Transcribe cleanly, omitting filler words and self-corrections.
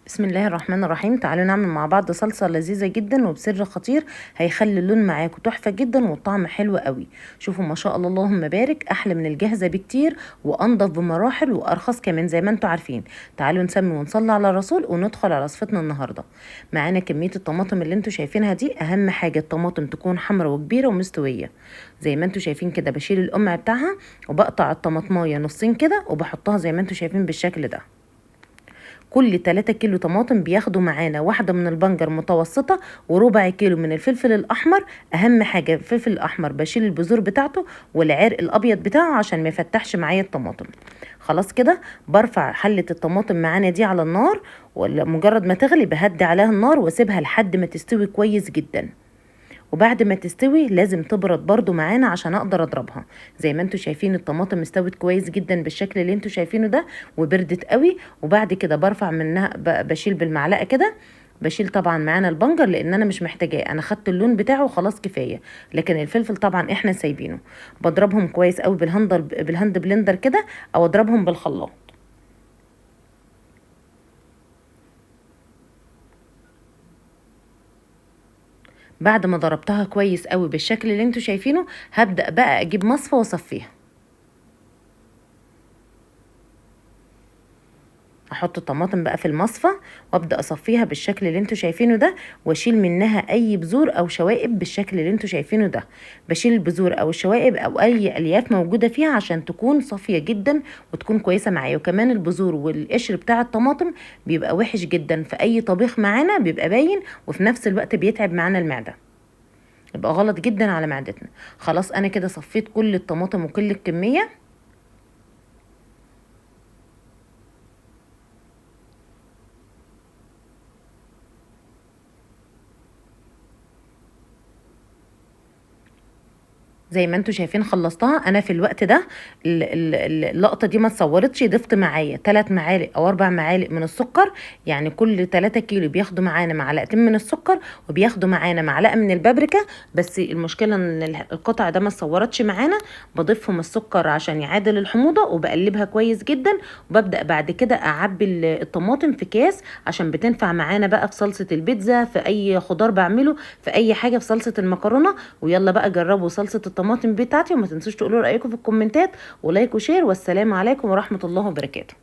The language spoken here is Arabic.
بسم الله الرحمن الرحيم. تعالوا نعمل مع بعض صلصة لذيذة جدا وبسر خطير هيخلي اللون معاكم تحفة جدا والطعم حلو قوي. شوفوا ما شاء الله اللهم بارك، احلى من الجاهزة بكتير وانضف بمراحل وارخص كمان زي ما انتوا عارفين. تعالوا نسمي ونصلي على الرسول وندخل على وصفتنا النهاردة. معانا كمية الطماطم اللي انتوا شايفينها دي، اهم حاجة الطماطم تكون حمرا وكبيرة ومستوية زي ما انتوا شايفين كده. بشيل القمع بتاعها وبقطع الطماطمايه نصين كده وبحطها زي ما انتوا شايفين بالشكل ده. كل 3 كيلو طماطم بياخدوا معانا واحدة من البنجر متوسطة وربع كيلو من الفلفل الأحمر. أهم حاجة الفلفل الأحمر بشيل البذور بتاعته والعرق الأبيض بتاعه عشان ما يفتحش معايا الطماطم. خلاص كده برفع حلة الطماطم معانا دي على النار، ومجرد ما تغلي بهدي عليها النار واسيبها لحد ما تستوي كويس جدا. وبعد ما تستوي لازم تبرد برضو معانا عشان اقدر اضربها. زي ما انتوا شايفين الطماطم استوت كويس جدا بالشكل اللي انتوا شايفينه ده وبردت قوي. وبعد كده برفع منها بشيل بالمعلقه كده. بشيل طبعا معانا البنجر لان انا مش محتاجاه، انا خدت اللون بتاعه وخلاص كفايه. لكن الفلفل طبعا احنا سايبينه. بضربهم كويس قوي بالهاند بلندر كده او اضربهم بالخلاط. بعد ما ضربتها كويس قوي بالشكل اللي انتوا شايفينه هبدأ بقى اجيب مصفى واصفيها. احط الطماطم بقى في المصفى وابدا اصفيها بالشكل اللي انتوا شايفينه ده، واشيل منها اي بذور او شوائب بالشكل اللي انتوا شايفينه ده. بشيل البذور او الشوائب او اي الياف موجوده فيها عشان تكون صافيه جدا وتكون كويسه معايا. وكمان البذور والقشر بتاع الطماطم بيبقى وحش جدا في اي طبيخ معانا، بيبقى باين وفي نفس الوقت بيتعب معانا المعده، يبقى غلط جدا على معدتنا. خلاص انا كده صفيت كل الطماطم وكل الكميه. زي ما انتوا شايفين خلصتها انا في الوقت ده. اللقطه دي ما اتصورتش، ضفت معايا 3 معالق او 4 معالق من السكر. يعني كل 3 كيلو بياخدوا معانا معلقتين من السكر وبياخدوا معانا معلقه من البابريكا. بس المشكله ان القطع ده ما اتصورتش معانا. بضيفهم السكر عشان يعادل الحموضه وبقلبها كويس جدا. وببدا بعد كده اعبي الطماطم في اكياس عشان بتنفع معانا بقى في صلصه البيتزا، في اي خضار بعمله، في اي حاجه، في صلصه المكرونه. ويلا بقى جربوا صلصة الطماطم بتاعتي، وما تنسوش تقولوا رأيكم في الكومنتات، ولايك وشير. والسلام عليكم ورحمة الله وبركاته.